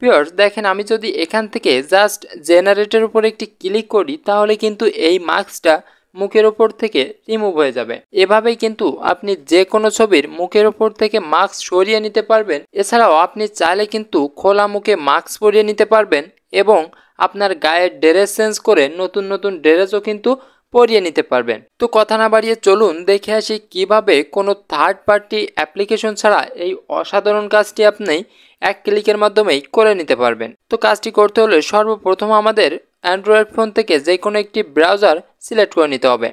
Viewers দেখেন আমি যদি এখান থেকে জাস্ট জেনারেটের উপর একটি ক্লিক করি তাহলে কিন্তু এই মাস্কটা মুখের ওপর থেকে রিমুভ হয়ে যাবে। এভাবেই কিন্তু আপনি যে কোনো ছবির মুখের ওপর থেকে মাস্ক সরিয়ে নিতে পারবেন। এছাড়াও আপনি চাইলে কিন্তু খোলা মুখে মাস্ক পরিয়ে নিতে পারবেন এবং আপনার গায়ের ড্রেস চেঞ্জ করে নতুন নতুন ড্রেসও কিন্তু পরিয়ে নিতে পারবেন। তো কথা না বাড়িয়ে চলুন দেখে আসি কিভাবে কোনো থার্ড পার্টি অ্যাপ্লিকেশন ছাড়া এই অসাধারণ কাজটি আপনি এক ক্লিকের মাধ্যমেই করে নিতে পারবেন। তো কাজটি করতে হলে সর্বপ্রথম আমাদের অ্যান্ড্রয়েড ফোন থেকে যে কোনো একটি ব্রাউজার সিলেক্ট করে নিতে হবে।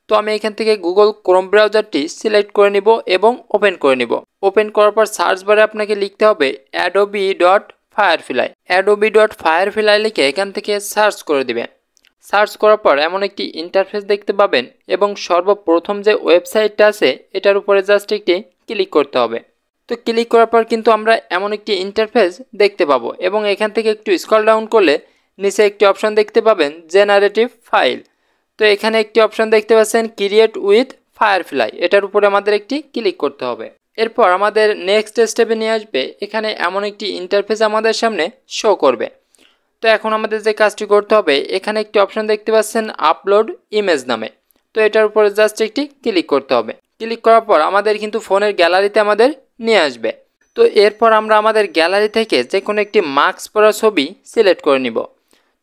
তো আমি এখান থেকে গুগল ক্রোম ব্রাউজারটি সিলেক্ট করে নিব এবং ওপেন করে নিব। ওপেন করার পর সার্চ বারে আপনাকে লিখতে হবে adobe.firefly। adobe.firefly লিখে এখান থেকে সার্চ করে দিবেন। সার্চ করার পর এমন একটি ইন্টারফেস দেখতে পাবেন এবং সর্বপ্রথম যে ওয়েবসাইটটা আছে এটার উপরে জাস্ট একটি ক্লিক করতে হবে। তো ক্লিক করার পর কিন্তু আমরা এমন একটি ইন্টারফেস দেখতে পাবো এবং এখান থেকে একটু স্ক্রল ডাউন করলে নিচে একটি অপশন দেখতে পাবেন জেনারেটিভ ফাইল। তো এখানে একটি অপশন দেখতে পাচ্ছেন ক্রিয়েট উইথ ফায়ারফ্লাই, এটার উপরে আমাদের একটি ক্লিক করতে হবে। এরপর আমাদের নেক্সট স্টেপে নিয়ে আসবে, এখানে এমন একটি ইন্টারফেস আমাদের সামনে শো করবে। তো এখন আমাদের যে কাজটি করতে হবে, এখানে একটি অপশন দেখতে পাচ্ছেন আপলোড ইমেজ নামে। তো এটার উপরে জাস্ট একটি ক্লিক করতে হবে। ক্লিক করার পর আমাদের কিন্তু ফোনের গ্যালারিতে আমাদের নিয়ে আসবে। তো এরপর আমরা আমাদের গ্যালারি থেকে যে কোনো একটি মাস্ক পরা ছবি সিলেক্ট করে নিব।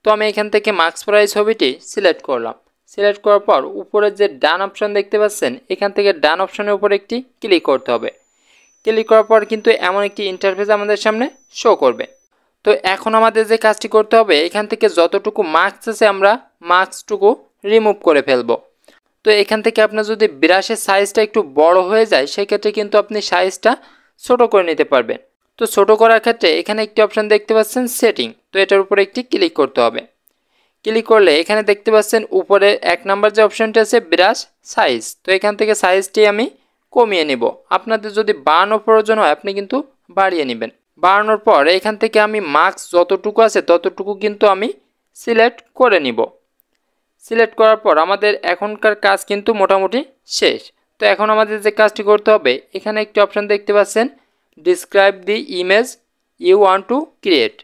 তো আমি এখান থেকে মাস্ক পরা এই ছবিটি সিলেক্ট করলাম। সিলেক্ট করার পর উপরে যে ডান অপশন দেখতে পাচ্ছেন, এখান থেকে ডান অপশনের উপর একটি ক্লিক করতে হবে। ক্লিক করার পর কিন্তু এমন একটি ইন্টারফেস আমাদের সামনে শো করবে। তো এখন আমাদের যে কাজটি করতে হবে, এখান থেকে যতটুকু মাস্ক আছে আমরা মাস্কটুকু রিমুভ করে ফেলবো। তো এখান থেকে আপনার যদি ব্রাশের সাইজটা একটু বড় হয়ে যায় সেক্ষেত্রে কিন্তু আপনি সাইজটা ছোট করে নিতে পারবেন। তো ছোট করার ক্ষেত্রে এখানে একটি অপশন দেখতে পাচ্ছেন সেটিং, তো এটার উপরে একটি ক্লিক করতে হবে। ক্লিক করলে এখানে দেখতে পাচ্ছেন উপরে 1 নাম্বার যে অপশনটি আছে ব্রাশ সাইজ, তো এখান থেকে সাইজটি আমি কমিয়ে নিব। আপনাদের যদি বাড়ানোর প্রয়োজন হয় আপনি কিন্তু বাড়িয়ে নেবেন। বাড়ানোর পর এখান থেকে আমি মাস্ক যতটুকু আছে ততটুকু কিন্তু আমি সিলেক্ট করে নিব। সিলেক্ট করার পর আমাদের এখনকার কাজ কিন্তু মোটামুটি শেষ। তো এখন আমাদের যে কাজটি করতে হবে, এখানে একটি অপশন দেখতে পাচ্ছেন describe the image you want to create.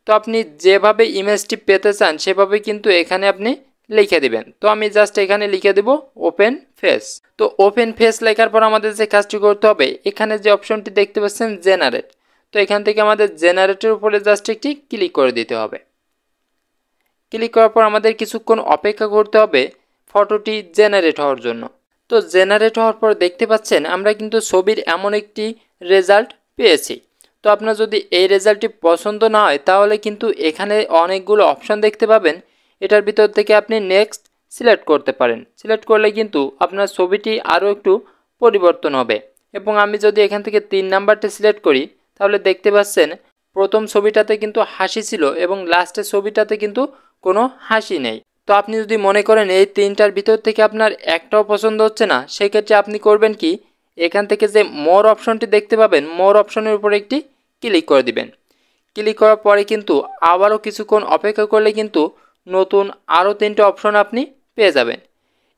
তো আপনি যেভাবে ইমেজটি পেতে চান সেভাবে কিন্তু এখানে আপনি লিখে দিবেন। তো আমি জাস্ট এখানে লিখে দেব ওপেন ফেস। তো ওপেন ফেস লেখার পর আমাদের যে কাজটি করতে হবে, এখানে যে অপশনটি দেখতে পাচ্ছেন জেনারেট, তো এখান থেকে আমাদের জেনারেটের উপরে জাস্ট একটি ক্লিক করে দিতে হবে। ক্লিক করার পর আমাদের কিছুক্ষণ অপেক্ষা করতে হবে ফটোটি জেনারেট হওয়ার জন্য। তো জেনারেট হওয়ার পর দেখতে পাচ্ছেন আমরা কিন্তু ছবির এমন একটি রেজাল্ট পেয়েছি। তো আপনার যদি এই রেজাল্টটি পছন্দ না হয় তাহলে কিন্তু এখানে অনেকগুলো অপশন দেখতে পাবেন, এটার ভিতর থেকে আপনি নেক্সট সিলেক্ট করতে পারেন। সিলেক্ট করলে কিন্তু আপনার ছবিটি আরও একটু পরিবর্তন হবে। এবং আমি যদি এখান থেকে 3 নাম্বারটি সিলেক্ট করি তাহলে দেখতে পাচ্ছেন প্রথম ছবিটাতে কিন্তু হাসি ছিল এবং লাস্টের ছবিটাতে কিন্তু কোনো হাসি নেই। তো আপনি যদি মনে করেন এই 3টার ভিতর থেকে আপনার একটাও পছন্দ হচ্ছে না, সেক্ষেত্রে আপনি করবেন কি, এখান থেকে যে মোর অপশনটি দেখতে পাবেন মোর অপশনের উপর একটি ক্লিক করে দিবেন। ক্লিক করার পরে কিন্তু আবারও কিছুক্ষণ অপেক্ষা করলে কিন্তু নতুন আরও 3টে অপশন আপনি পেয়ে যাবেন।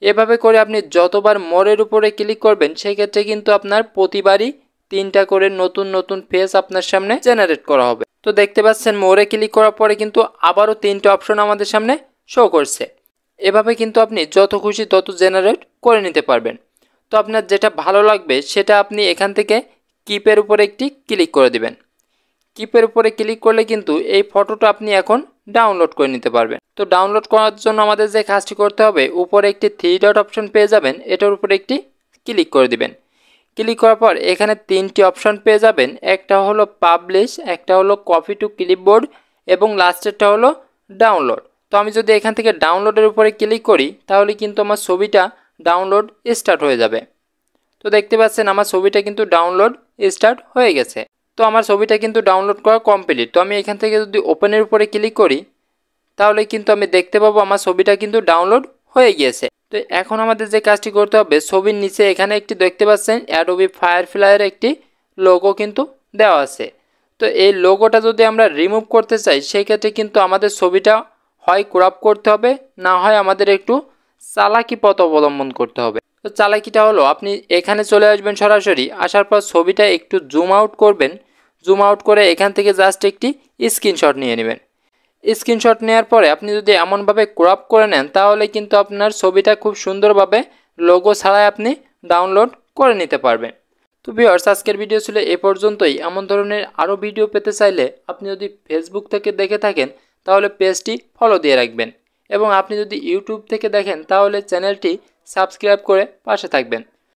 এভাবে করে আপনি যতবার মোরের উপরে ক্লিক করবেন সেক্ষেত্রে কিন্তু আপনার প্রতিবারই 3টা করে নতুন নতুন পেজ আপনার সামনে জেনারেট করা হবে। তো দেখতে পাচ্ছেন মোরে ক্লিক করার পরে কিন্তু আবারও 3টে অপশন আমাদের সামনে শো করছে। এভাবে কিন্তু আপনি যত খুশি তত জেনারেট করে নিতে পারবেন। তো আপনার যেটা ভালো লাগবে সেটা আপনি এখান থেকে কিপের উপরে একটি ক্লিক করে দিবেন। কিপের উপরে ক্লিক করলে কিন্তু এই ফটোটা আপনি এখন ডাউনলোড করে নিতে পারবেন। তো ডাউনলোড করার জন্য আমাদের যে কাজটি করতে হবে, উপরে একটি 3 ডট অপশন পেয়ে যাবেন, এটার উপরে একটি ক্লিক করে দিবেন। ক্লিক করার পর এখানে 3টি অপশন পেয়ে যাবেন, একটা হলো পাবলিশ, একটা হলো কপি টু ক্লিপবোর্ড এবং লাস্টেরটা হলো ডাউনলোড। তো আমি যদি এখান থেকে ডাউনলোডের উপরে ক্লিক করি তাহলে কিন্তু আমার ছবিটা ডাউনলোড স্টার্ট হয়ে যাবে। তো দেখতে পাচ্ছেন আমার ছবিটা কিন্তু ডাউনলোড স্টার্ট হয়ে গেছে। তো আমার ছবিটা কিন্তু ডাউনলোড করা কমপ্লিট। তো আমি এখান থেকে যদি ওপেনের উপরে ক্লিক করি তাহলে কিন্তু আমি দেখতে পাবো আমার ছবিটা কিন্তু ডাউনলোড হয়ে গিয়েছে। তো এখন আমাদের যে কাজটি করতে হবে, ছবির নিচে এখানে একটি দেখতে পাচ্ছেন অ্যাডোবি ফায়ারফ্লাইয়ের একটি লোগো কিন্তু দেওয়া আছে। তো এই লোগোটা যদি আমরা রিমুভ করতে চাই সেক্ষেত্রে কিন্তু আমাদের ছবিটা হয় ক্রপ করতে হবে, না হয় আমাদের একটু চালাকি পথ অবলম্বন করতে হবে। তো চালাকিটা হলো আপনি এখানে চলে আসবেন, সরাসরি আসার পর ছবিটা একটু জুম আউট করবেন। জুম আউট করে এখান থেকে জাস্ট একটি স্ক্রিনশট নিয়ে নেবেন। স্ক্রিনশট নেওয়ার পরে আপনি যদি এমনভাবে ক্রপ করে নেন তাহলে কিন্তু আপনার ছবিটা খুব সুন্দরভাবে লোগো ছাড়াই আপনি ডাউনলোড করে নিতে পারবেন। তো ভিউয়ার্স, আজকের ভিডিও ছিল এ পর্যন্তই। এমন ধরনের আরও ভিডিও পেতে চাইলে আপনি যদি ফেসবুক থেকে দেখে থাকেন তাহলে পেজটি ফলো দিয়ে রাখবেন, এবং আপনি যদি ইউটিউব থেকে দেখেন তাহলে চ্যানেলটি সাবস্ক্রাইব করে পাশে থাকবেন।